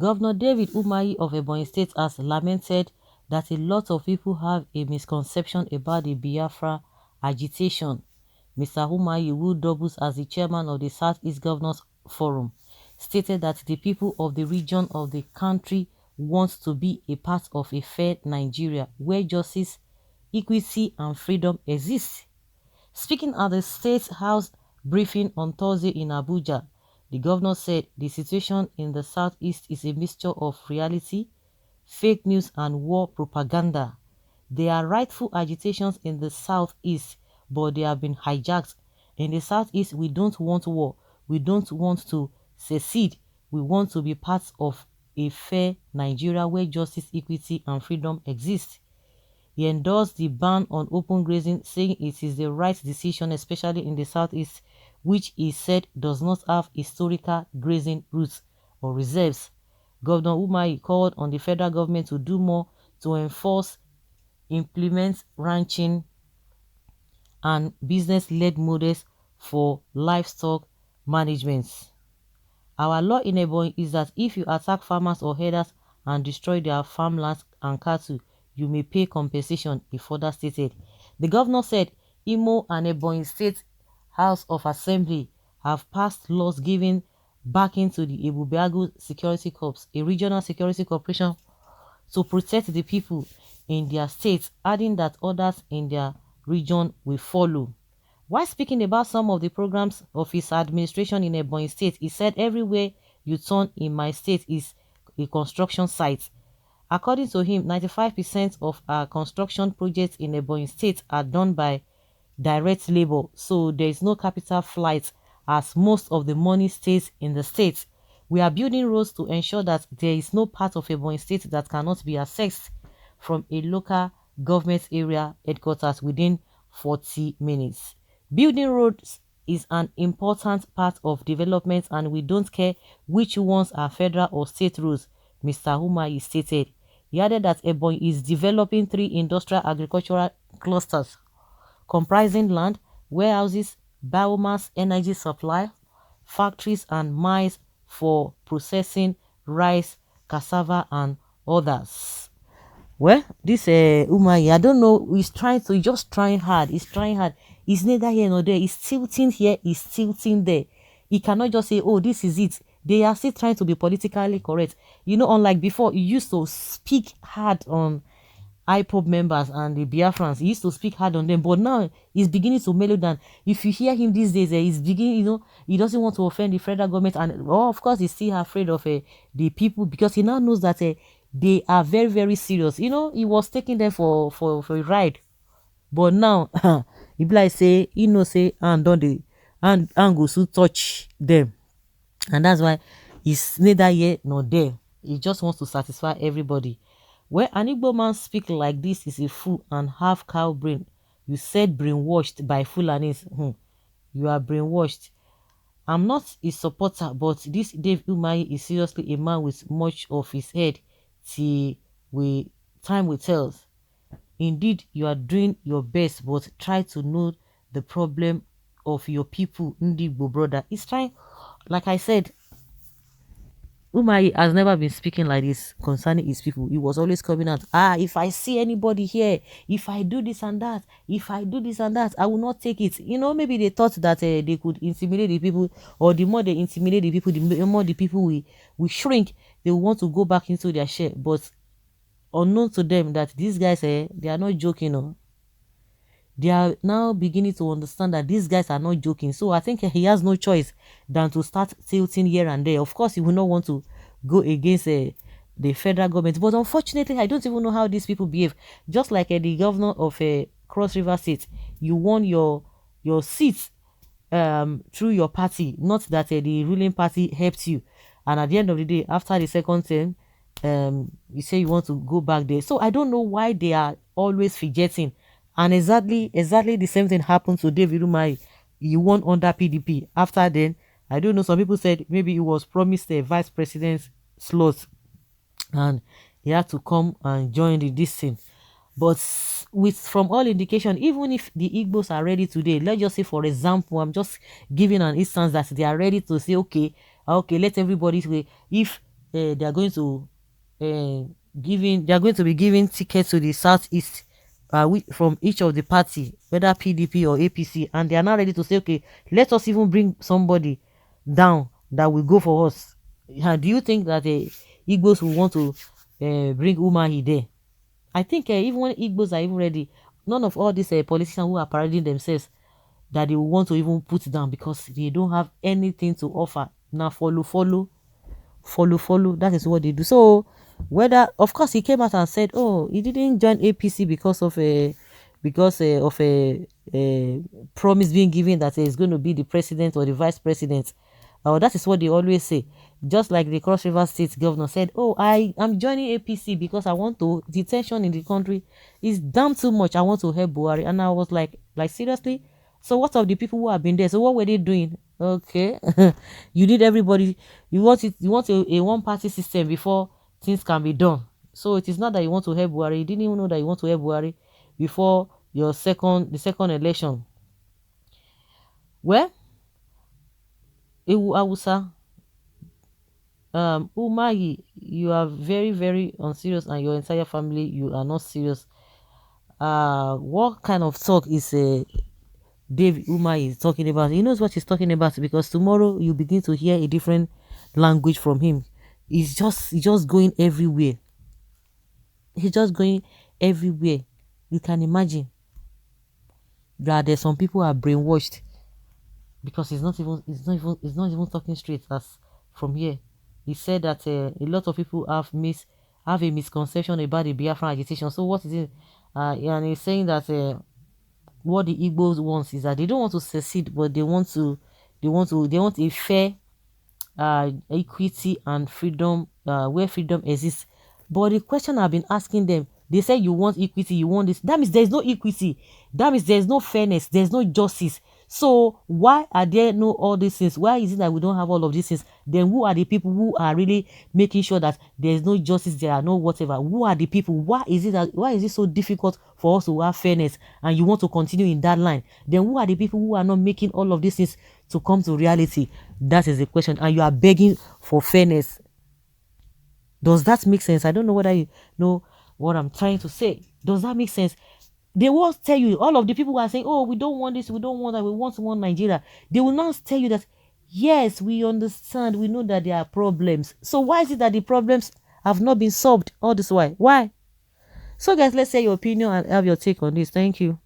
Governor David Umahi of Ebonyi State has lamented that a lot of people have a misconception about the Biafra agitation. Mr. Umahi, who doubles as the chairman of the Southeast Governors Forum, stated that the people of the region of the country want to be a part of a fair Nigeria where justice, equity, and freedom exist. Speaking at the State House briefing on Thursday in Abuja, the governor said the situation in the southeast is a mixture of reality, fake news, and war propaganda. There are rightful agitations in the southeast, but they have been hijacked. In the southeast, we don't want war. We don't want to secede. We want to be part of a fair Nigeria where justice, equity, and freedom exist. He endorsed the ban on open grazing, saying it is the right decision, especially in the southeast, which he said does not have historical grazing routes or reserves. Governor Umahi called on the federal government to do more to enforce, implement ranching and business-led models for livestock management. Our law in Ebonyi is that if you attack farmers or herders and destroy their farmlands and cattle, you may pay compensation, he further stated. The governor said Imo and Ebonyi State House of Assembly have passed laws giving backing to the Ebubeagu Security Corps, a regional security corporation, to protect the people in their states, adding that others in their region will follow. While speaking about some of the programs of his administration in Ebonyi State, he said everywhere you turn in my state is a construction site. According to him, 95% of our construction projects in Ebonyi State are done by direct labor, so there is no capital flight as most of the money stays in the state. We are building roads to ensure that there is no part of Ebonyi State that cannot be accessed from a local government area headquarters within 40 minutes. Building roads is an important part of development and we don't care which ones are federal or state roads, Mr. Umahi stated. He added that Ebonyi is developing 3 industrial agricultural clusters comprising land, warehouses, biomass energy supply, factories and mines for processing rice, cassava and others. Well, this Umahi, I don't know, he's just trying hard. He's trying hard. He's neither here nor there. He's tilting here, he's tilting there. He cannot just say, oh, this is it. They are still trying to be politically correct. You know, unlike before, he used to speak hard on IPOB members and the Biafrans. He used to speak hard on them, but now he's beginning to mellow down. If you hear him these days, he's beginning, he doesn't want to offend the federal government, and of course, he's still afraid of the people because he now knows that they are very, very serious. He was taking them for a ride, but now he be like say, say, and don't they, and go to touch them, and that's why he's neither here nor there. He just wants to satisfy everybody. Where an Igbo man speak like this is a fool and half cow brain. You said brainwashed by Fulanis. You are brainwashed. I'm not his supporter, but this Dave Umahi is seriously a man with much of his head till time will tell. Indeed, you are doing your best, but try to know the problem of your people, Ndigbo brother. He's trying, like I said, Umahi has never been speaking like this concerning his people. He was always coming out, if I see anybody here, if I do this and that, if I do this and that, I will not take it. Maybe they thought that they could intimidate the people, or the more they intimidate the people, the more the people will shrink. They will want to go back into their share. But unknown to them that these guys, they are not joking. They are now beginning to understand that these guys are not joking. So I think he has no choice than to start tilting here and there. Of course, he will not want to go against the federal government. But unfortunately, I don't even know how these people behave. Just like the governor of Cross River State, you won your seat through your party, not that the ruling party helped you. And at the end of the day, after the second term, you say you want to go back there. So I don't know why they are always fidgeting. And exactly the same thing happened to David Umahi. He won under PDP. After then, I don't know, some people said maybe he was promised a vice president's slot and he had to come and join this thing. But from all indication, even if the Igbos are ready today, let's just say, for example, I'm just giving an instance that they are ready to say, okay, let everybody, if they are going to they are going to be giving tickets to the southeast from each of the party, whether PDP or APC, and they are now ready to say, okay, let us even bring somebody down that will go for us. Do you think that Igbos will want to bring Umahi there? I think even when Igbos are even ready, none of all these politicians who are parading themselves that they will want to even put down because they don't have anything to offer. Now follow. That is what they do. So whether, of course, he came out and said, oh, he didn't join APC because of a promise being given that he's going to be the president or the vice president. That is what they always say. Just like the Cross River State governor said, oh, I am joining APC because I want to, the tension in the country is damn too much. I want to help Buhari. And I was like seriously? So what of the people who have been there? So what were they doing? Okay. You need everybody. You want a one party system before things can be done. So it is not that you want to help Buhari. You didn't even know that you want to help Buhari before the second election. Well, Ewu Awusa, Umahi, you are very, very unserious, and your entire family, you are not serious. What kind of talk is Dave Umahi is talking about? He knows what he's talking about, because tomorrow you begin to hear a different language from him. He's just going everywhere. He's just going everywhere. You can imagine that there's some people who are brainwashed, because he's not even talking straight as from here. He said that a lot of people have a misconception about the Biafra agitation. So what is it? And he's saying that what the Igbos wants is that they don't want to secede, but they want a fair equity and freedom, where freedom exists. But the question I've been asking them, they say you want equity, you want this. That means there's no equity. That means there's no fairness. There's no justice. So why are there no all these things? Why is it that we don't have all of these things? Then who are the people who are really making sure that there's no justice, there are no whatever? Who are the people? Why is it so difficult for us to have fairness, and you want to continue in that line? Then who are the people who are not making all of these things to come to reality? That is the question. And you are begging for fairness. Does that make sense? I don't know whether you know what I'm trying to say. Does that make sense? They will tell you, all of the people who are saying, oh, we don't want this, we don't want that, we want one Nigeria. They will not tell you that, yes, we understand, we know that there are problems. So why is it that the problems have not been solved all this while? Why? So guys, let's say your opinion and have your take on this. Thank you.